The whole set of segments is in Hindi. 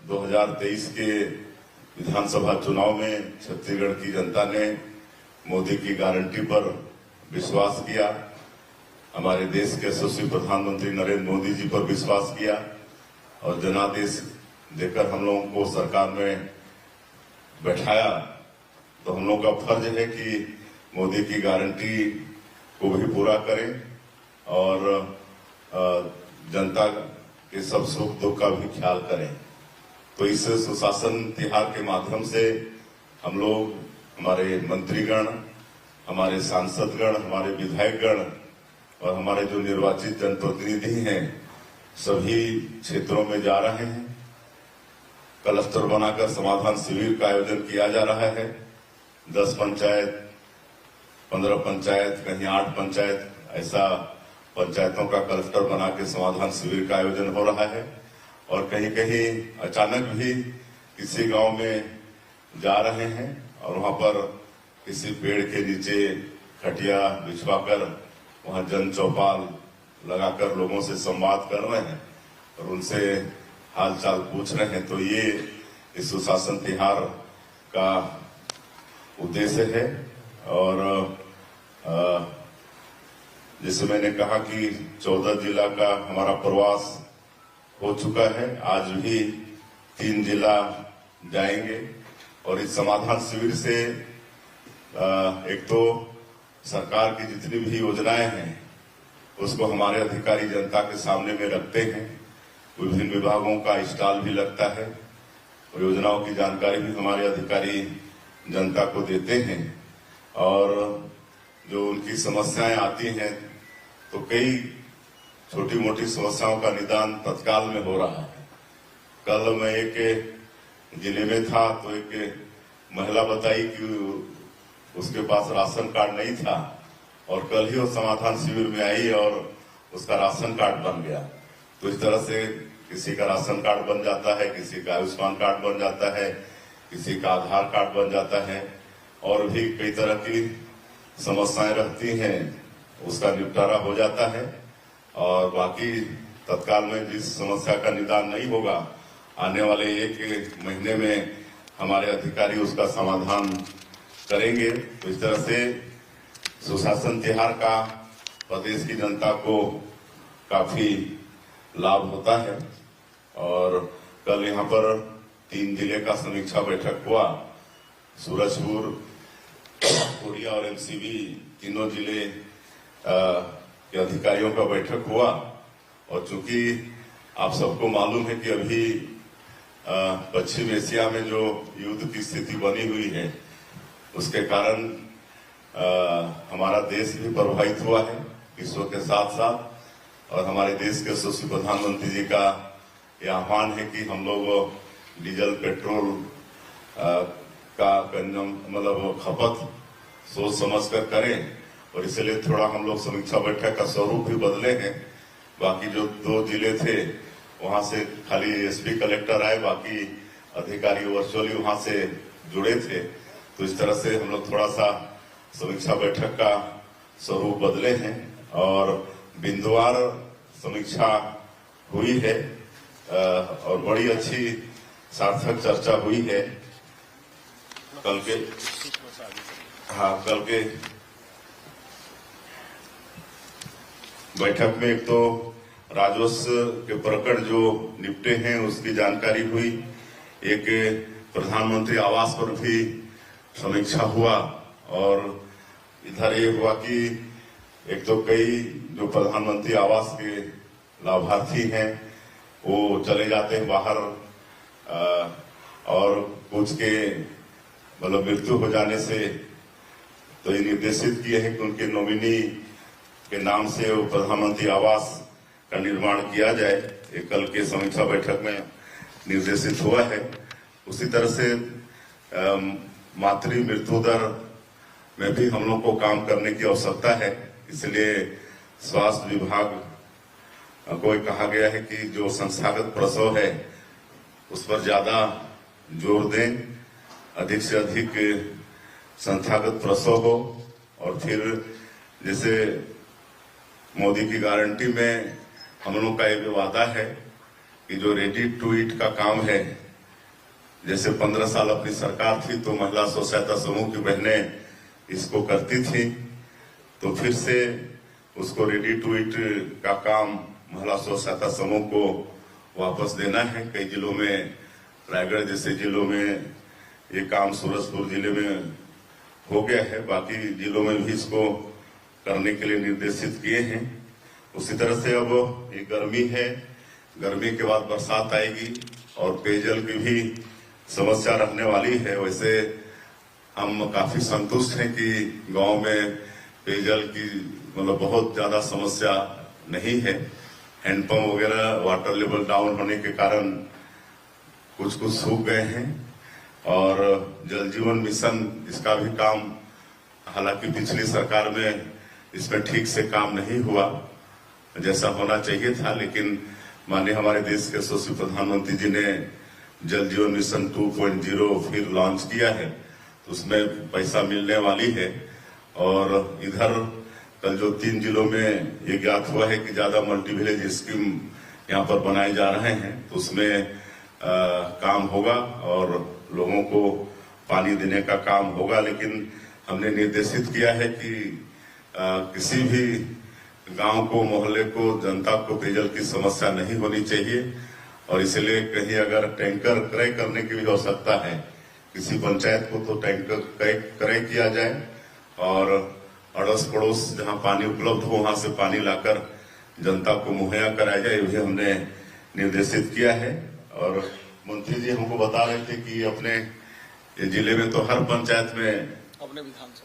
2023 के विधानसभा चुनाव में छत्तीसगढ़ की जनता ने मोदी की गारंटी पर विश्वास किया, हमारे देश के यशस्वी प्रधानमंत्री नरेंद्र मोदी जी पर विश्वास किया और जनादेश देकर हम लोगों को सरकार में बैठाया। तो हम लोग का फर्ज है कि मोदी की गारंटी को भी पूरा करें और जनता के सब सुख दुख का भी ख्याल करें। तो इस सुशासन तिहार के माध्यम से हम लोग, हमारे मंत्रीगण, हमारे सांसदगण, हमारे विधायकगण और हमारे जो निर्वाचित जनप्रतिनिधि हैं, सभी क्षेत्रों में जा रहे हैं। क्लस्टर बनाकर समाधान शिविर का आयोजन किया जा रहा है। 10 पंचायत, 15 पंचायत, कहीं 8 पंचायत, ऐसा पंचायतों का क्लस्टर बना के समाधान शिविर का आयोजन हो रहा है। और कहीं कहीं अचानक भी किसी गांव में जा रहे हैं और वहां पर किसी पेड़ के नीचे खटिया बिछवाकर वहां जन चौपाल लगाकर लोगों से संवाद कर रहे हैं और उनसे हालचाल पूछ रहे हैं। तो ये इस सुशासन तिहार का उद्देश्य है। और जैसे मैंने कहा कि 14 जिला का हमारा प्रवास हो चुका है, आज भी 3 जिला जाएंगे। और इस समाधान शिविर से एक तो सरकार की जितनी भी योजनाएं हैं उसको हमारे अधिकारी जनता के सामने में रखते हैं। विभिन्न विभागों का स्टॉल भी लगता है और योजनाओं की जानकारी भी हमारे अधिकारी जनता को देते हैं। और जो उनकी समस्याएं आती हैं तो कई छोटी मोटी समस्याओं का निदान तत्काल में हो रहा है। कल मैं एक जिले में था तो एक महिला बताई कि उसके पास राशन कार्ड नहीं था और कल ही वो समाधान शिविर में आई और उसका राशन कार्ड बन गया। तो इस तरह से किसी का राशन कार्ड बन जाता है, किसी का आयुष्मान कार्ड बन जाता है, किसी का आधार कार्ड बन जाता है और भी कई तरह की समस्याएं रहती हैं, उसका निपटारा हो जाता है। और बाकी तत्काल में जिस समस्या का निदान नहीं होगा, आने वाले 1 महीने में हमारे अधिकारी उसका समाधान करेंगे। तो इस तरह से सुशासन तिहार का प्रदेश की जनता को काफी लाभ होता है। और कल यहाँ पर 3 जिले का समीक्षा बैठक हुआ। सूरजपुर, कोरिया और एमसीबी तीनों जिले के अधिकारियों का बैठक हुआ। और चूंकि आप सबको मालूम है कि अभी पश्चिम एशिया में जो युद्ध की स्थिति बनी हुई है उसके कारण हमारा देश भी प्रभावित हुआ है विश्व के साथ साथ। और हमारे देश के यशस्वी प्रधानमंत्री जी का यह आह्वान है कि हम लोग डीजल पेट्रोल का मतलब खपत सोच समझ कर करें। और इसलिए थोड़ा हम लोग समीक्षा बैठक का स्वरूप भी बदले हैं। बाकी जो 2 जिले थे वहां से खाली एसपी कलेक्टर आए, बाकी अधिकारी वर्चुअली वहां से जुड़े थे। तो इस तरह से हम लोग थोड़ा सा समीक्षा बैठक का स्वरूप बदले हैं और बिंदुवार समीक्षा हुई है और बड़ी अच्छी सार्थक चर्चा हुई है। कल के बैठक में एक तो राजस्व के प्रकरण जो निपटे हैं उसकी जानकारी हुई, एक प्रधानमंत्री आवास पर भी समीक्षा हुआ। और इधर ये हुआ कि एक तो कई जो प्रधानमंत्री आवास के लाभार्थी हैं वो चले जाते हैं बाहर और कुछ के मतलब मृत्यु हो जाने से तो ये निर्देशित किए हैं कि उनके नॉमिनी के नाम से वो प्रधानमंत्री आवास का निर्माण किया जाए। ये कल के समीक्षा बैठक में निर्देशित हुआ है। उसी तरह से मातृ मृत्यु दर में भी हम लोग को काम करने की आवश्यकता है। इसलिए स्वास्थ्य विभाग को कहा गया है कि जो संस्थागत प्रसव है उस पर ज्यादा जोर दें, अधिक से अधिक संस्थागत प्रसव हो। और फिर जैसे मोदी की गारंटी में हम लोग का एक वादा है कि जो रेडी टू ईट का काम है जैसे 15 साल अपनी सरकार थी तो महिला स्व सहायता समूह की बहनें इसको करती थी, तो फिर से उसको रेडी टू ईट का काम महिला स्व सहायता समूह को वापस देना है। कई जिलों में, रायगढ़ जैसे जिलों में ये काम सूरजपुर जिले में हो गया है, बाकी जिलों में भी इसको करने के लिए निर्देशित किए हैं। उसी तरह से अब ये गर्मी है, गर्मी के बाद बरसात आएगी और पेयजल की भी समस्या रहने वाली है। वैसे हम काफी संतुष्ट हैं कि गांव में पेयजल की मतलब बहुत ज्यादा समस्या नहीं है। हैंडपंप वगैरह वाटर लेवल डाउन होने के कारण कुछ सूख गए हैं और जल जीवन मिशन इसका भी काम, हालांकि पिछली सरकार में इसमें ठीक से काम नहीं हुआ जैसा होना चाहिए था, लेकिन माननीय हमारे देश के यशस्वी प्रधानमंत्री जी ने जल जीवन मिशन 2.0 फिर लॉन्च किया है, तो उसमें पैसा मिलने वाली है। और इधर कल जो 3 जिलों में ये ज्ञात हुआ है कि ज्यादा मल्टी विलेज स्कीम यहाँ पर बनाए जा रहे हैं, तो उसमें काम होगा और लोगों को पानी देने का काम होगा। लेकिन हमने निर्देशित किया है कि किसी भी गांव को, मोहल्ले को, जनता को पेयजल की समस्या नहीं होनी चाहिए और इसलिए कहीं अगर टैंकर क्रय करने की भी आवश्यकता है किसी पंचायत को, तो टैंकर क्रय किया जाए और अड़ोस पड़ोस जहां पानी उपलब्ध हो वहां से पानी लाकर जनता को मुहैया कराया जाए, ये भी हमने निर्देशित किया है। और मंत्री जी हमको बता रहे थे कि अपने जिले में तो हर पंचायत में,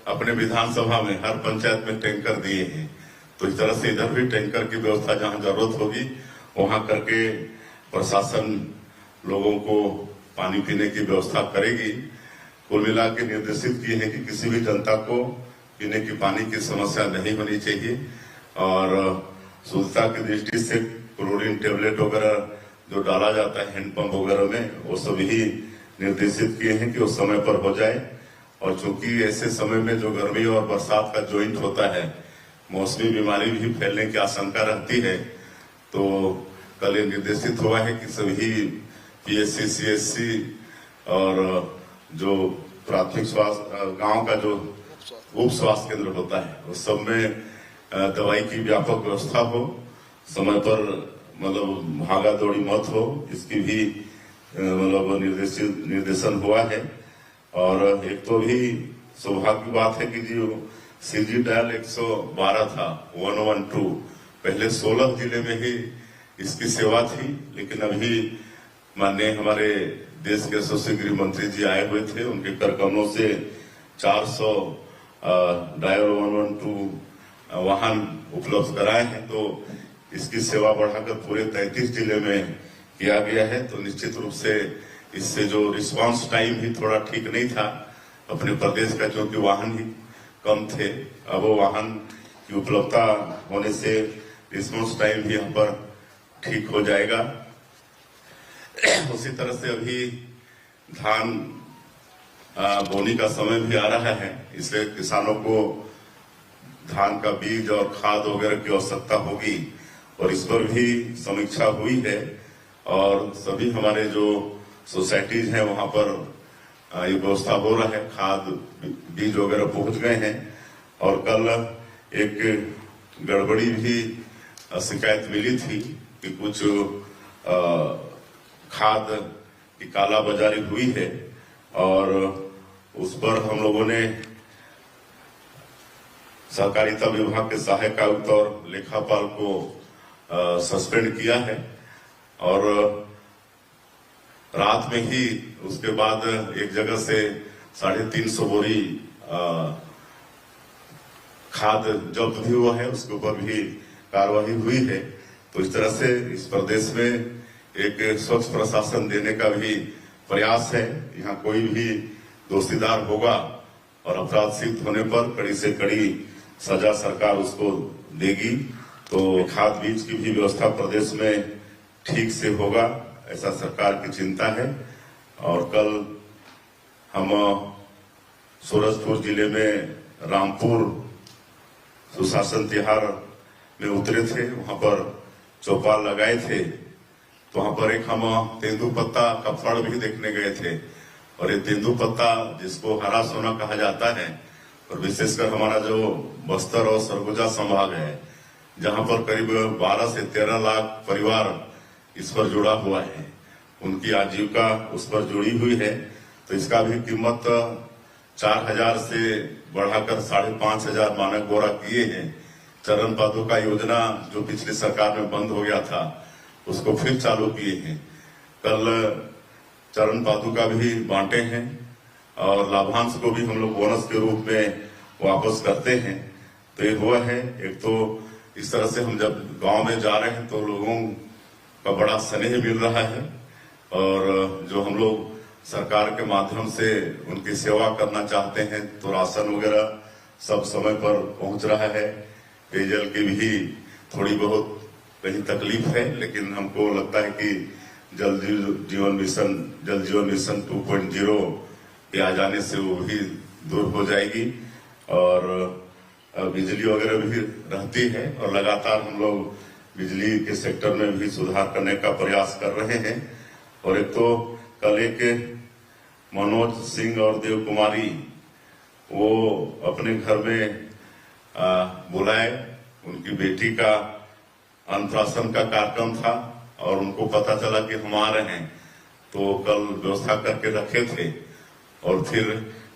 अपने विधानसभा में हर पंचायत में टैंकर दिए हैं, तो इस तरह से इधर भी टैंकर की व्यवस्था जहां जरूरत होगी वहां करके प्रशासन लोगों को पानी पीने की व्यवस्था करेगी। कुल मिला के निर्देशित किए हैं कि किसी भी जनता को पीने की पानी की समस्या नहीं होनी चाहिए और शुद्धता की दृष्टि से क्लोरीन टेबलेट वगैरह जो डाला जाता है हैंडपंप वगैरह में, वो सभी निर्देशित किए हैं कि उस समय पर हो जाए। और चूंकि ऐसे समय में जो गर्मी और बरसात का ज्वाइंट होता है, मौसमी बीमारी भी फैलने की आशंका रहती है, तो कल ये निर्देशित हुआ है कि सभी पीएचसी, सीएचसी और जो प्राथमिक स्वास्थ्य गांव का जो उप स्वास्थ्य केंद्र होता है उस सब में दवाई की व्यापक व्यवस्था हो, समय पर मतलब भागा दौड़ी मत हो, इसकी भी मतलब निर्देशन हुआ है। और एक तो भी सौभाग्य की बात है कि जो सीजी डायल 112 था 112, पहले 16 जिले में ही इसकी सेवा थी, लेकिन अभी माननीय हमारे देश के यशस्वी गृह मंत्री जी आए हुए थे, उनके करकमों से 400 डायल 112 वाहन उपलब्ध कराए हैं, तो इसकी सेवा बढ़ाकर पूरे 33 जिले में किया गया है। तो निश्चित रूप से इससे जो रिस्पांस टाइम भी थोड़ा ठीक नहीं था अपने प्रदेश का, क्योंकि वाहन ही कम थे, अब वो वाहन की उपलब्धता होने से रिस्पांस टाइम भी यहाँ पर ठीक हो जाएगा। उसी तरह से अभी धान बोनी का समय भी आ रहा है, इसलिए किसानों को धान का बीज और खाद वगैरह की आवश्यकता होगी और इस पर भी समीक्षा हुई है और सभी हमारे जो सोसाइटीज हैं वहां पर ये व्यवस्था हो रहा है, खाद बीज वगैरह पहुंच गए हैं। और कल एक गड़बड़ी भी शिकायत मिली थी कि कुछ खाद की काला बाजारी हुई है और उस पर हम लोगों ने सहकारिता विभाग के सहायक आयुक्त और लेखापाल को सस्पेंड किया है और रात में ही उसके बाद एक जगह से 350 बोरी खाद जब्त भी हुआ है, उसके ऊपर भी कार्रवाई हुई है। तो इस तरह से इस प्रदेश में एक स्वच्छ प्रशासन देने का भी प्रयास है। यहाँ कोई भी दोषीदार होगा और अपराध सिद्ध होने पर कड़ी से कड़ी सजा सरकार उसको देगी। तो खाद बीज की भी व्यवस्था प्रदेश में ठीक से होगा, ऐसा सरकार की चिंता है। और कल हम सूरजपुर जिले में रामपुर सुशासन तिहार में उतरे थे, वहां पर चौपाल लगाए थे, तो वहां पर एक हम तेंदुपत्ता का फड़ भी देखने गए थे। और ये तेंदुपत्ता जिसको हरा सोना कहा जाता है, और विशेषकर हमारा जो बस्तर और सरगुजा संभाग है, जहां पर करीब 12 से 13 लाख परिवार इस पर जुड़ा हुआ है, उनकी आजीविका उस पर जुड़ी हुई है। तो इसका भी कीमत 4,000 से बढ़ाकर 5,500 मानक बोरा किए हैं। चरण पादुका योजना जो पिछली सरकार में बंद हो गया था, उसको फिर चालू किए हैं। कल चरण पादुका भी बांटे हैं और लाभांश को भी हम लोग बोनस के रूप में वापस करते हैं। तो ये हुआ है। एक तो इस तरह से हम जब गांव में जा रहे हैं तो लोगों का बड़ा स्नेह मिल रहा है, और जो हम लोग सरकार के माध्यम से उनकी सेवा करना चाहते हैं तो राशन वगैरह सब समय पर पहुंच रहा है। पेयजल की भी थोड़ी बहुत कहीं तकलीफ है, लेकिन हमको लगता है कि जल जीवन मिशन 2.0 के आ जाने से वो भी दूर हो जाएगी, और बिजली वगैरह भी रहती है। और लगातार हम लोग बिजली के सेक्टर में भी सुधार करने का प्रयास कर रहे हैं। और एक तो कल एक मनोज सिंह और देव कुमारी वो अपने घर में बुलाए, उनकी बेटी का अन्नप्राशन का कार्यक्रम था और उनको पता चला कि हम आ रहे हैं, तो कल व्यवस्था करके रखे थे। और फिर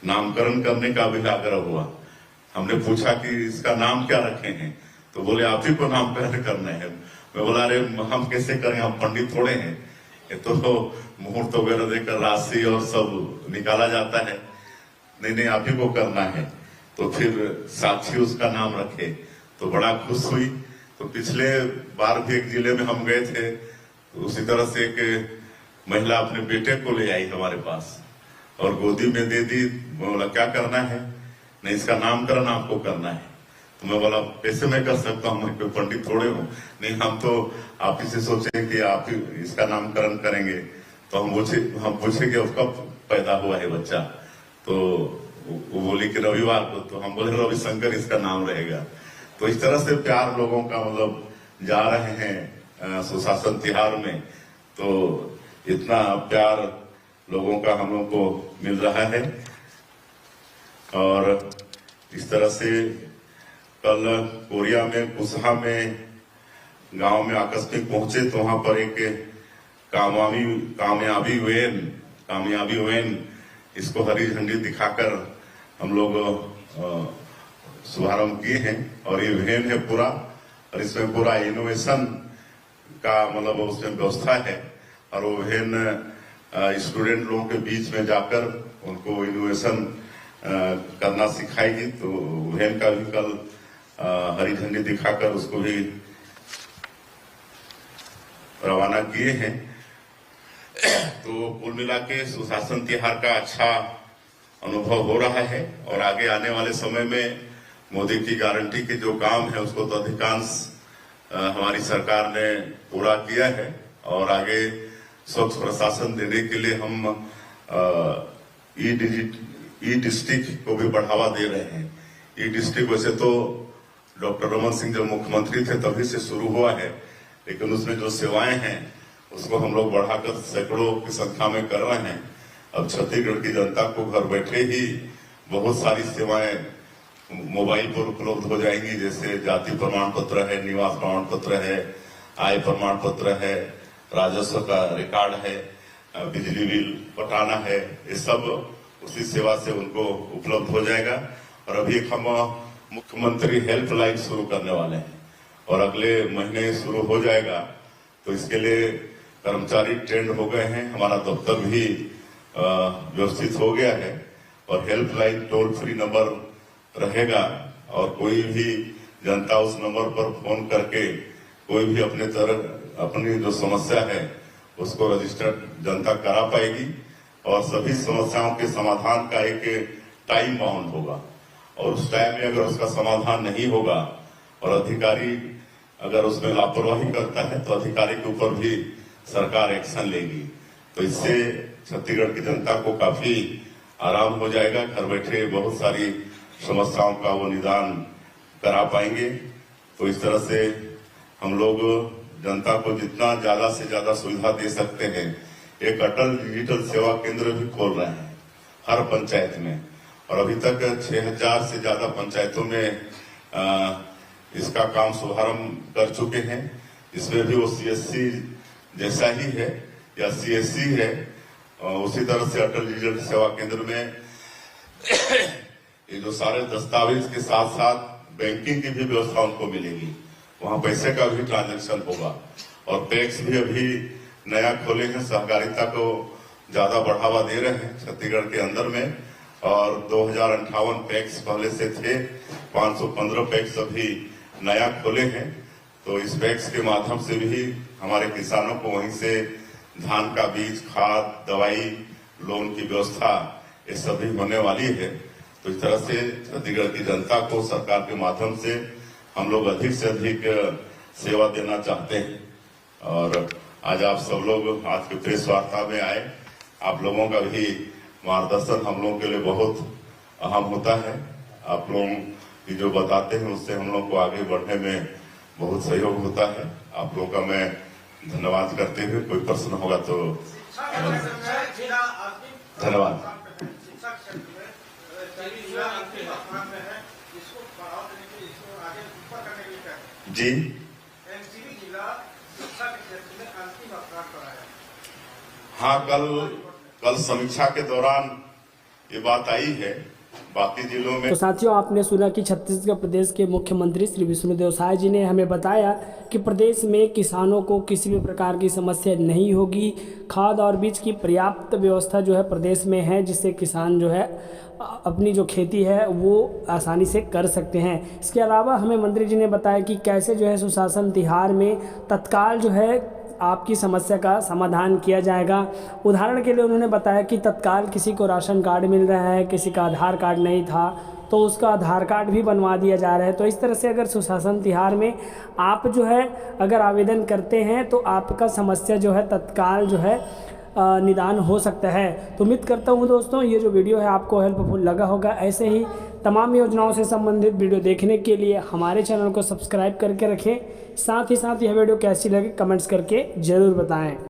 नामकरण करने का भी आग्रह हुआ। हमने पूछा कि इसका नाम क्या रखे हैं, तो बोले आप ही को नामकरण करना है। मैं बोला अरे हम कैसे करें, हम पंडित थोड़े हैं। ये तो मुहूर्त वगैरह देकर राशि और सब निकाला जाता है। नहीं, आप ही को करना है। तो फिर साक्षी उसका नाम रखे, तो बड़ा खुश हुई। तो पिछले बार भी एक जिले में हम गए थे, तो उसी तरह से एक महिला अपने बेटे को ले आई हमारे पास और गोदी में दे दी। बोला क्या करना है? नहीं, इसका नामकरण आपको करना है। तो मैं बोला कैसे मैं कर सकता हूँ, मैं कोई पंडित थोड़े हूँ। नहीं, हम तो आप ही से सोचे कि आप ही इसका नामकरण करेंगे। तो हम पूछे कि कब पैदा हुआ है बच्चा, तो वो बोली कि रविवार को। तो हम बोले रविशंकर इसका नाम रहेगा। तो इस तरह से प्यार लोगों का मतलब जा रहे हैं सुशासन तिहार में, तो इतना प्यार लोगों का हम लोग को मिल रहा है। और इस तरह से कल कोरिया में कुसहा में गांव में आकस्मिक पहुंचे, तो वहां पर एक कामयाबी वैन इसको हरी झंडी दिखाकर हम लोग शुभारंभ किए हैं। और ये वैन है पूरा, और इसमें पूरा इनोवेशन का मतलब उसमें व्यवस्था है। और वो वैन स्टूडेंट लोगों के बीच में जाकर उनको इनोवेशन करना सिखाएगी। तो वैन का भी कल हरी झंडी दिखाकर उसको भी रवाना किए हैं। तो कुल मिला के सुशासन तिहार का अच्छा अनुभव हो रहा है। और आगे आने वाले समय में मोदी की गारंटी के जो काम है उसको तो अधिकांश हमारी सरकार ने पूरा किया है। और आगे स्वच्छ प्रशासन देने के लिए हम ई डिस्ट्रिक्ट को भी बढ़ावा दे रहे हैं। ई डिस्ट्रिक्ट वैसे तो डॉक्टर रमन सिंह जब मुख्यमंत्री थे तभी से शुरू हुआ है, लेकिन उसमें जो सेवाएं हैं उसको हम लोग बढ़ाकर सैकड़ों की संख्या में कर रहे हैं। अब छत्तीसगढ़ की जनता को घर बैठे ही बहुत सारी सेवाएं मोबाइल पर उपलब्ध हो जाएंगी, जैसे जाति प्रमाण पत्र है, निवास प्रमाण पत्र है, आय प्रमाण पत्र है, राजस्व का रिकॉर्ड है, बिजली बिल पटाना है, ये सब उसी सेवा से उनको उपलब्ध हो जाएगा। और अभी हम मुख्यमंत्री हेल्पलाइन शुरू करने वाले हैं और अगले महीने शुरू हो जाएगा। तो इसके लिए कर्मचारी ट्रेंड हो गए हैं, हमारा दफ्तर भी व्यवस्थित हो गया है और हेल्पलाइन टोल फ्री नंबर रहेगा। और कोई भी जनता उस नंबर पर फोन करके कोई भी अपनी जो समस्या है उसको रजिस्टर्ड जनता करा पाएगी। और सभी समस्याओं के समाधान का एक टाइम बाउंड होगा, और उस टाइम में अगर उसका समाधान नहीं होगा और अधिकारी अगर उसमें लापरवाही करता है तो अधिकारी के ऊपर भी सरकार एक्शन लेगी। तो इससे छत्तीसगढ़ की जनता को काफी आराम हो जाएगा, घर बैठे बहुत सारी समस्याओं का वो निदान करा पाएंगे। तो इस तरह से हम लोग जनता को जितना ज्यादा से ज्यादा सुविधा दे सकते हैं, एक अटल डिजिटल सेवा केंद्र भी खोल रहे हैं। हर पंचायत में, और अभी तक 6000 से ज्यादा पंचायतों में इसका काम शुभारंभ कर चुके हैं। इसमें भी वो CSC जैसा ही है या CSC है, उसी तरह से अटल डिजिटल सेवा केंद्र में ये जो सारे दस्तावेज के साथ साथ बैंकिंग की भी व्यवस्था उनको मिलेगी, वहां पैसे का भी ट्रांजैक्शन होगा। और पैक्स भी अभी नया खोले हैं, सहकारिता को ज्यादा बढ़ावा दे रहे हैं छत्तीसगढ़ के अंदर में, और 2058 पैक्स पहले से थे, 515 पैक्स अभी नया खोले हैं। तो इस पैक्स के माध्यम से भी हमारे किसानों को वहीं से धान का बीज, खाद, दवाई, लोन की व्यवस्था ये सभी होने वाली है। तो इस तरह से छत्तीसगढ़ की जनता को सरकार के माध्यम से हम लोग अधिक से अधिक सेवा देना चाहते हैं। और आज आप सब लोग आज के प्रेस वार्ता में आए, आप लोगों का भी मार्गदर्शन हम लोगों के लिए बहुत अहम होता है। आप लोग की जो बताते हैं उससे हम लोग को आगे बढ़ने में बहुत सहयोग होता है। आप लोगों का मैं धन्यवाद करते हुए, कोई प्रश्न होगा तो धन्यवाद। जी हाँ, कल समीक्षा के दौरान ये बात आई है। बाकी जिलों में तो साथियों, आपने सुना कि छत्तीसगढ़ प्रदेश के मुख्यमंत्री श्री विष्णुदेव साय जी ने हमें बताया कि प्रदेश में किसानों को किसी भी प्रकार की समस्या नहीं होगी। खाद और बीज की पर्याप्त व्यवस्था जो है प्रदेश में है, जिससे किसान जो है अपनी जो खेती है वो आसानी से कर सकते हैं। इसके अलावा हमें मंत्री जी ने बताया कि कैसे जो है सुशासन तिहार में तत्काल जो है आपकी समस्या का समाधान किया जाएगा। उदाहरण के लिए उन्होंने बताया कि तत्काल किसी को राशन कार्ड मिल रहा है, किसी का आधार कार्ड नहीं था तो उसका आधार कार्ड भी बनवा दिया जा रहा है। तो इस तरह से अगर सुशासन तिहार में आप जो है अगर आवेदन करते हैं तो आपका समस्या जो है तत्काल जो है निदान हो सकता है। तो उम्मीद करता हूँ दोस्तों ये जो वीडियो है आपको हेल्पफुल लगा होगा। ऐसे ही तमाम योजनाओं से संबंधित वीडियो देखने के लिए हमारे चैनल को सब्सक्राइब करके रखें। साथ ही साथ यह वीडियो कैसी लगी कमेंट्स करके ज़रूर बताएं।